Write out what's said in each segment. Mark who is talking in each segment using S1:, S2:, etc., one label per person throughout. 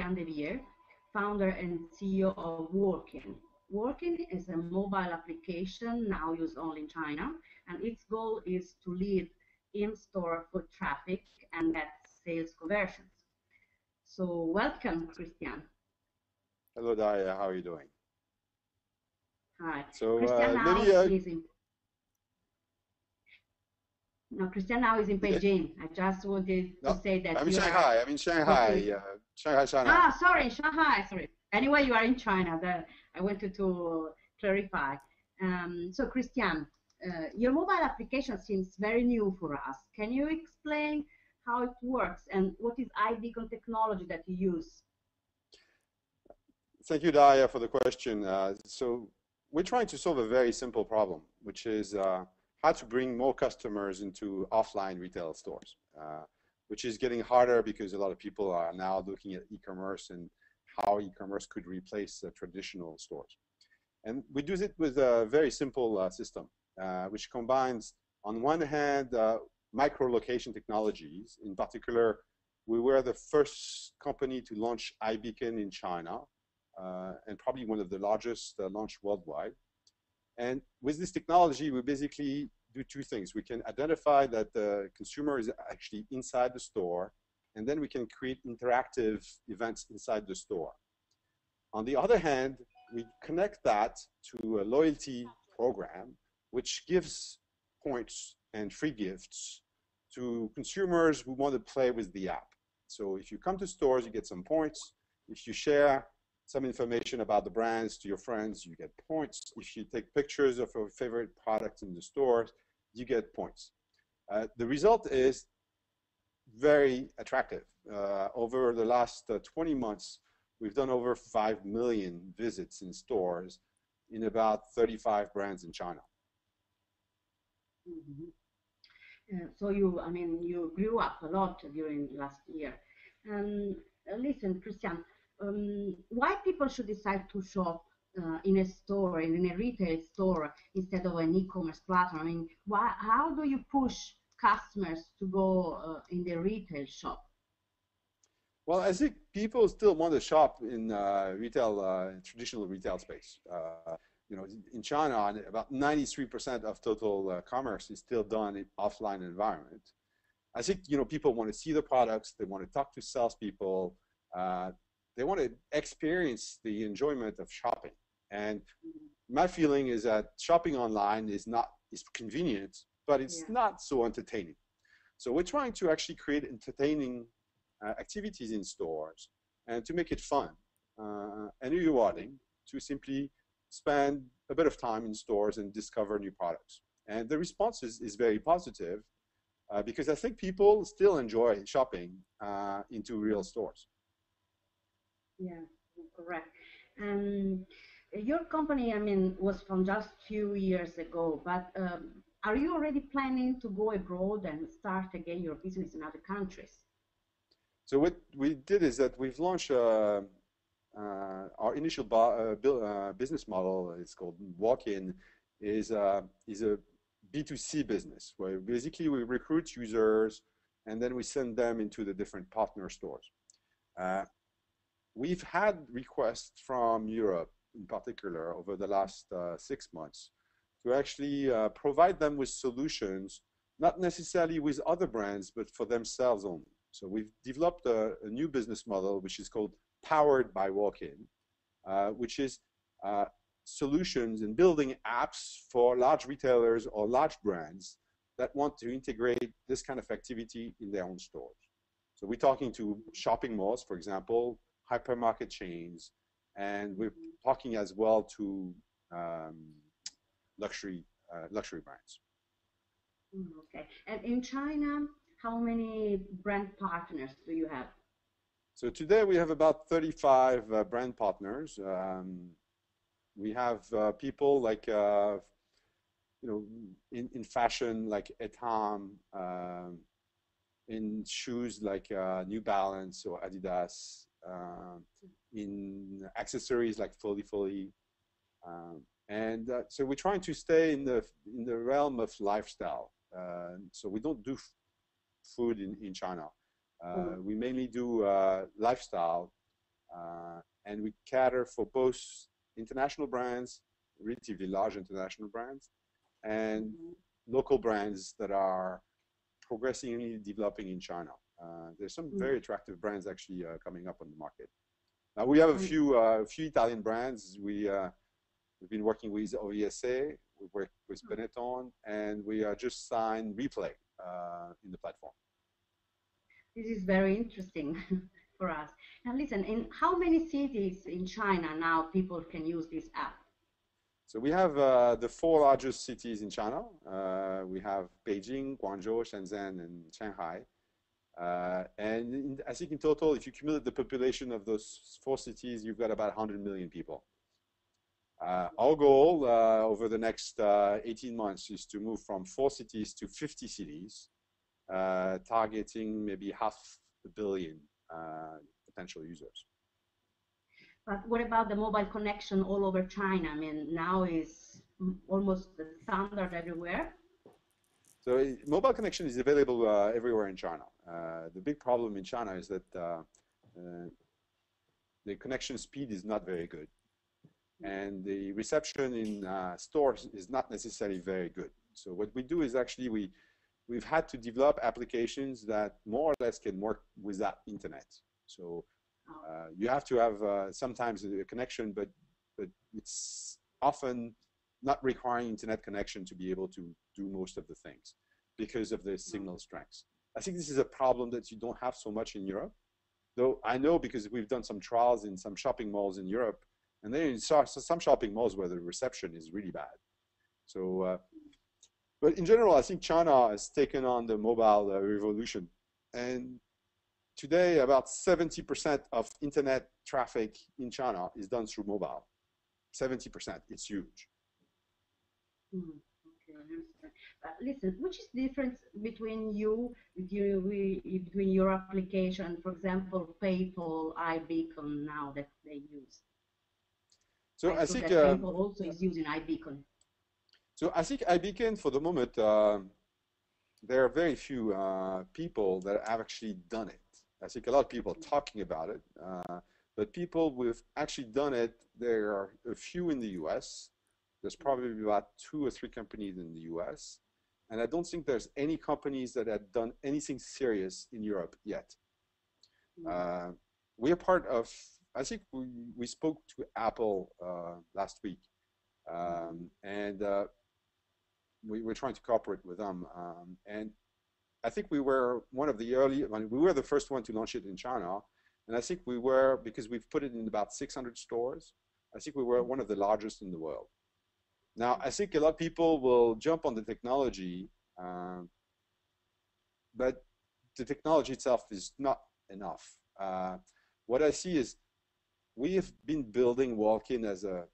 S1: Christian Devier, founder and CEO of Workin. Workin is a mobile application now used only in China, and its goal is to lead in-store foot traffic and get sales conversions. So welcome, Christian.
S2: Hello, Dalla. How are you doing?
S1: Hi.
S2: So
S1: Christian now
S2: maybe
S1: is in. No, Christian now is in Beijing. I just wanted to say that
S2: I'm in
S1: you
S2: Shanghai.
S1: are.
S2: I'm in Shanghai. Shanghai, China.
S1: Ah, sorry, Shanghai. Sorry. Anyway, you are in China. I wanted to clarify. So, Christian, your mobile application seems very new for us. Can you explain how it works and what is iBeacon technology that you use?
S2: Thank you, Dalla, for the question. So we're trying to solve a very simple problem, which is how to bring more customers into offline retail stores, which is getting harder because a lot of people are now looking at e-commerce and how e-commerce could replace traditional stores. And we do it with a very simple system, which combines, on one hand, micro-location technologies. In particular, we were the first company to launch iBeacon in China, and probably one of the largest launch worldwide. And with this technology, we basically do two things. We can identify that the consumer is actually inside the store, and then we can create interactive events inside the store. On the other hand, we connect that to a loyalty program, which gives points and free gifts to consumers who want to play with the app. So if you come to stores, you get some points. If you share some information about the brands to your friends, you get points. If you take pictures of your favorite products in the stores, you get points. The result is very attractive. Over the last 20 months, we've done over 5 million visits in stores in about 35 brands in China.
S1: Mm-hmm. So you grew up a lot during last year. Listen, Christian, why people should decide to shop in a store, in a retail store, instead of an e-commerce platform? I mean, how do you push customers to go in the retail shop?
S2: Well, I think people still want to shop in traditional retail space. In China, about 93% of total commerce is still done in offline environment. I think people want to see the products, they want to talk to salespeople, they want to experience the enjoyment of shopping. And my feeling is that shopping online is convenient, but it's not so entertaining. So we're trying to actually create entertaining activities in stores and to make it fun and rewarding, to simply spend a bit of time in stores and discover new products. And the response is very positive because I think people still enjoy shopping into real stores.
S1: Yeah, correct. Your company, was from just a few years ago, but are you already planning to go abroad and start again your business in other countries?
S2: So what we did is that we've launched our initial business model. It's called Walk-in. Is a B2C business where basically we recruit users and then we send them into the different partner stores. We've had requests from Europe in particular over the last 6 months to actually provide them with solutions, not necessarily with other brands, but for themselves only. So we've developed a new business model, which is called Powered by Walk-in, which is solutions and building apps for large retailers or large brands that want to integrate this kind of activity in their own stores. So we're talking to shopping malls, for example, hypermarket chains, and we're talking as well to luxury brands.
S1: Okay. And in China, how many brand partners do you have?
S2: So today we have about 35 brand partners. We have people like in fashion like Etam, in shoes like New Balance or Adidas, in accessories like Folly. So we're trying to stay in the realm of lifestyle. So we don't do food in China. We mainly do lifestyle, And we cater for both international brands, relatively large international brands, and local brands that are progressively developing in China. There's some very attractive brands actually coming up on the market. Now we have a few Italian brands. We've been working with OESA, we work with Benetton, and we just signed Replay in the platform.
S1: This is very interesting for us. And listen, in how many cities in China now people can use this app?
S2: So we have the 4 largest cities in China. We have Beijing, Guangzhou, Shenzhen, and Shanghai. I think in total, if you cumulate the population of those 4 cities, you've got about 100 million people. Our goal over the next 18 months is to move from 4 cities to 50 cities, targeting maybe 500 million potential users.
S1: But what about the mobile connection all over China? I mean, now is almost the standard everywhere.
S2: So mobile connection is available everywhere in China. The big problem in China is that the connection speed is not very good. And the reception in stores is not necessarily very good. So what we do is actually we've had to develop applications that more or less can work without internet. So you have to have sometimes a connection, but it's often not requiring internet connection to be able to do most of the things because of the signal strengths. I think this is a problem that you don't have so much in Europe, though I know because we've done some trials in some shopping malls in Europe, and then you saw some shopping malls where the reception is really bad. So, but in general, I think China has taken on the mobile revolution. And today, about 70% of internet traffic in China is done through mobile. 70%, it's huge.
S1: Okay, I understand. Listen, which is the difference between between your application, for example, PayPal, iBeacon now that they use?
S2: So I think
S1: PayPal also is using iBeacon.
S2: So I think iBeacon, for the moment, there are very few people that have actually done it. I think a lot of people are talking about it, but people who've actually done it, there are a few in the US. There's probably about 2 or 3 companies in the US. And I don't think there's any companies that have done anything serious in Europe yet. We're part of, I think we spoke to Apple last week. And we were trying to cooperate with them. And I think we were one of the early, we were the first one to launch it in China. And I think we were, because we've put it in about 600 stores, I think we were one of the largest in the world. Now, I think a lot of people will jump on the technology, but the technology itself is not enough. What I see is we have been building walk-in as a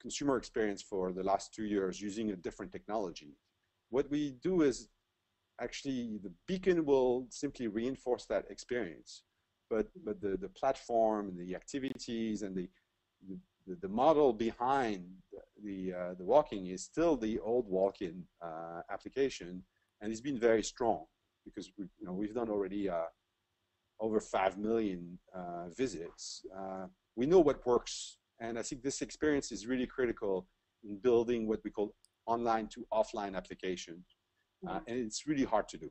S2: consumer experience for the last 2 years using a different technology. What we do is actually the beacon will simply reinforce that experience, but the platform and the activities and the model behind the walking is still the old walk-in application, and it's been very strong because we've done already over 5 million visits. We know what works, and I think this experience is really critical in building what we call online to offline application, and it's really hard to do.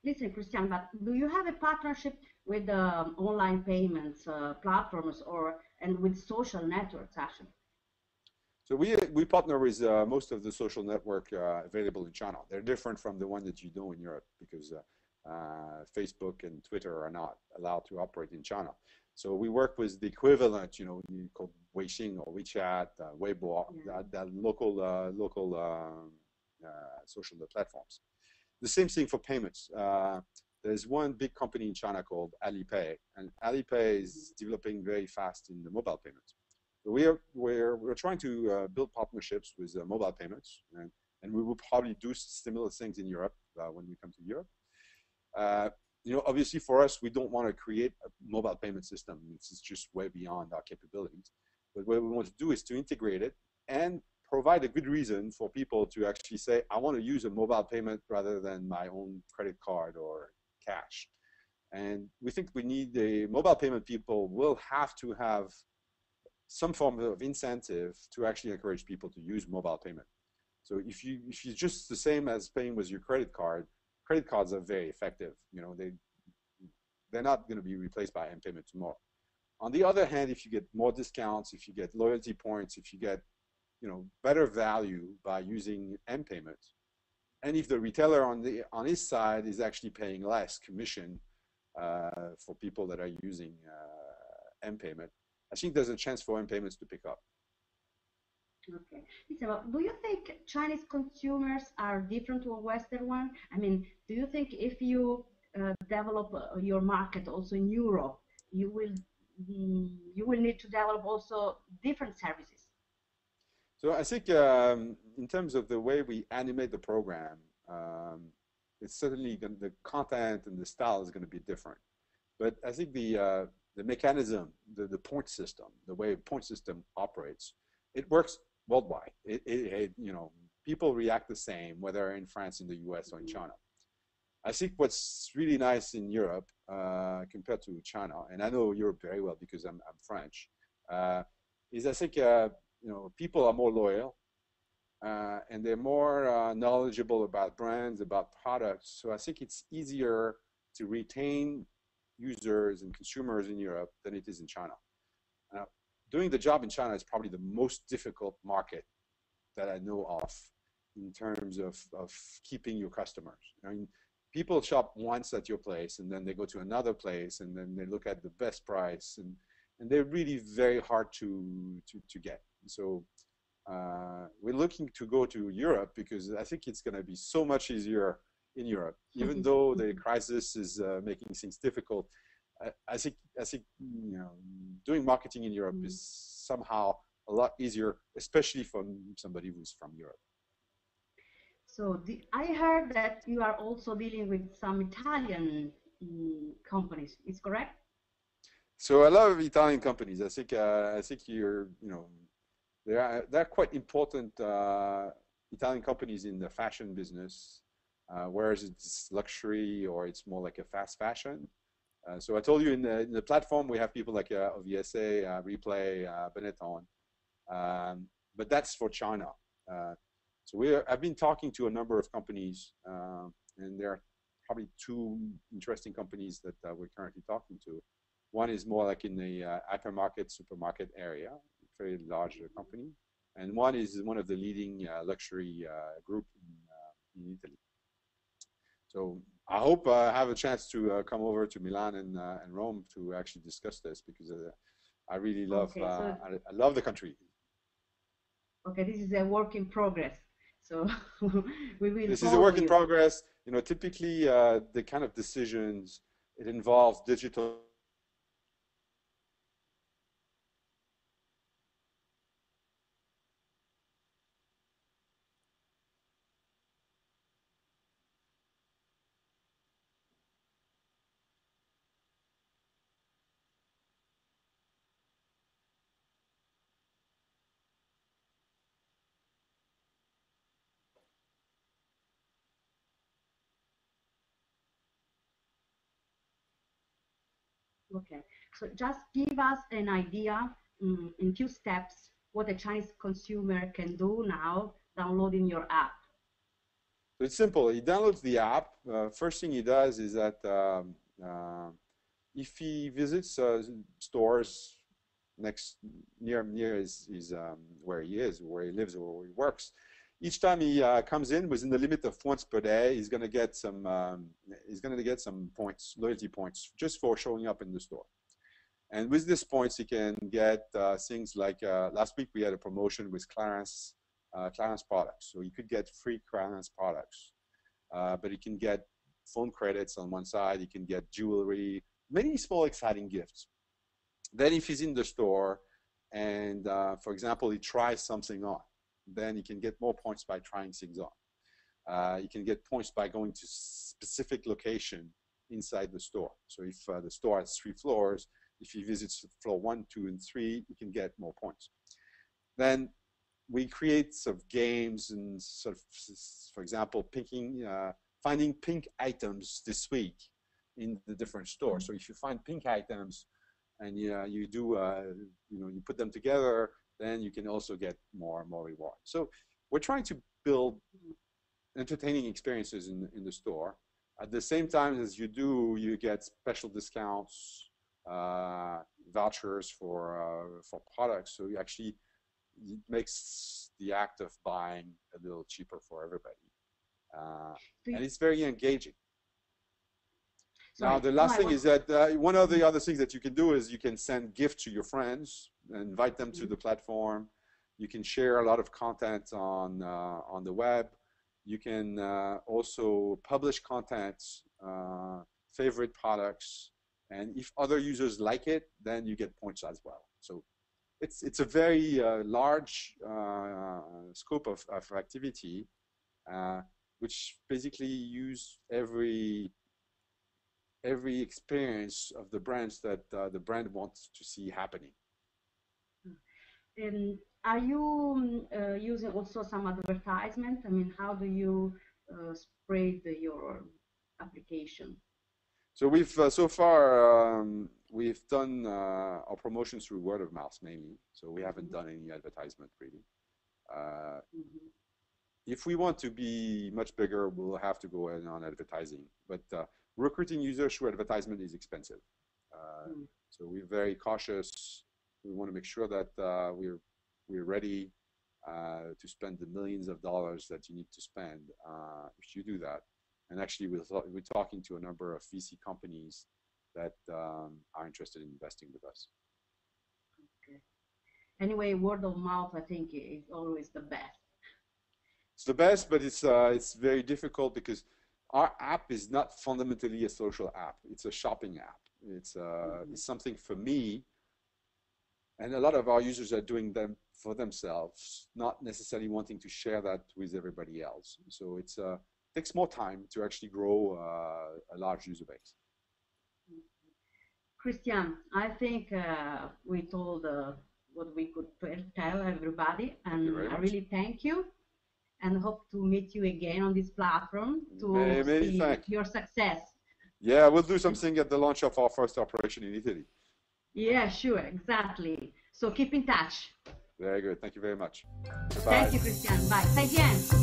S1: Listen, Christian, but do you have a partnership with online payments platforms and with social networks actually?
S2: So we partner with most of the social network available in China. They're different from the one that you know in Europe because Facebook and Twitter are not allowed to operate in China. So we work with the equivalent, called Weixin or WeChat, Weibo, that local social platforms. The same thing for payments. There's one big company in China called Alipay, and Alipay is developing very fast in the mobile payments. So we're trying to build partnerships with mobile payments, and we will probably do similar things in Europe when we come to Europe. Obviously for us, we don't want to create a mobile payment system. It's just way beyond our capabilities. But what we want to do is to integrate it and provide a good reason for people to actually say, I want to use a mobile payment rather than my own credit card or cash. And we think we need the mobile payment people will have to have some form of incentive to actually encourage people to use mobile payment. So if you're just the same as paying with your credit cards are very effective. They're not going to be replaced by M-payment tomorrow. On the other hand, if you get more discounts, if you get loyalty points, if you get better value by using M-payment, and if the retailer on his side is actually paying less commission for people that are using M-payment, I think there's a chance for M-payments to pick up.
S1: Okay. So, do you think Chinese consumers are different to a Western one? I mean, do you think if you develop your market also in Europe, you will need to develop also different services?
S2: So I think in terms of the way we animate the program, it's certainly the content and the style is going to be different. But I think the mechanism, the point system, the way the point system operates, it works worldwide. People react the same, whether in France, in the US, or in China. I think what's really nice in Europe compared to China, and I know Europe very well because I'm French, is I think people are more loyal and they're more knowledgeable about brands, about products. So I think it's easier to retain users and consumers in Europe than it is in China. Now, doing the job in China is probably the most difficult market that I know of in terms of keeping your customers. I mean, people shop once at your place and then they go to another place and then they look at the best price and they're really very hard to get. So we're looking to go to Europe because I think it's going to be so much easier in Europe, even though the crisis is making things difficult. I think doing marketing in Europe is somehow a lot easier, especially from somebody who's from Europe.
S1: So I heard that you are also dealing with some Italian companies. Is correct?
S2: So I love Italian companies. I think they're quite important Italian companies in the fashion business, whereas it's luxury or it's more like a fast fashion. So I told you in the platform we have people like OVSA, Replay, Benetton, but that's for China. So I've been talking to a number of companies, and there are probably two interesting companies that we're currently talking to. One is more like in the hypermarket, supermarket area, very large company, and one is one of the leading luxury group in Italy. So I hope I have a chance to come over to Milan and Rome to actually discuss this because I really love I love the country.
S1: Okay, this is a work in progress. So we will.
S2: This is a work in progress. Typically the kind of decisions it involves digital.
S1: Okay, so just give us an idea in few steps what a Chinese consumer can do now downloading your app.
S2: So it's simple. He downloads the app. First thing he does is that if he visits stores near his where he is, where he lives, or where he works, each time he comes in within the limit of once per day, he's going to get some points, loyalty points, just for showing up in the store. And with these points, he can get things like last week we had a promotion with Clarence products, so he could get free Clarence products, but he can get phone credits on one side, he can get jewelry, many small exciting gifts. Then if he's in the store and for example he tries something on, then he can get more points by trying things on. You can get points by going to specific location inside the store. So if the store has 3 floors, if he visits floor 1, 2, and 3, he can get more points. Then we create sort of games and sort of, for example, finding pink items this week. in the different stores. So if you find pink items and you do, you put them together, then you can also get more reward. So we're trying to build entertaining experiences in the store. At the same time as you do, you get special discounts, vouchers for products. So it makes the act of buying a little cheaper for everybody. And it's very engaging. Now, the last thing is that one of the other things that you can do is you can send gifts to your friends, invite them to the platform. You can share a lot of content on the web. You can also publish content, favorite products, and if other users like it, then you get points as well. So it's a very large scope of activity, which basically use every experience of the brands that the brand wants to see happening.
S1: Are you using also some advertisement? I mean, how do you spread your application?
S2: So we've so far we've done our promotions through word of mouth mainly. So we haven't done any advertisement really. If we want to be much bigger, we'll have to go in on advertising. But recruiting users through advertisement is expensive. So we're very cautious. We want to make sure that we're ready to spend the millions of dollars that you need to spend if you do that. And actually, we're talking to a number of VC companies that are interested in investing with us.
S1: Okay. Anyway, word of mouth, I think, is always the best.
S2: It's the best, but it's very difficult because our app is not fundamentally a social app. It's a shopping app. It's something for me, and a lot of our users are doing them for themselves, not necessarily wanting to share that with everybody else. So it takes more time to actually grow a large user base.
S1: Christian, I think we told what we could tell everybody, and I really thank you, and hope to meet you again on this platform to see your success.
S2: Yeah, we'll do something at the launch of our first operation in Italy.
S1: Yeah, sure, exactly. So keep in touch.
S2: Very good. Thank you very much.
S1: Goodbye. Thank you, Christian. Bye. Stai bien.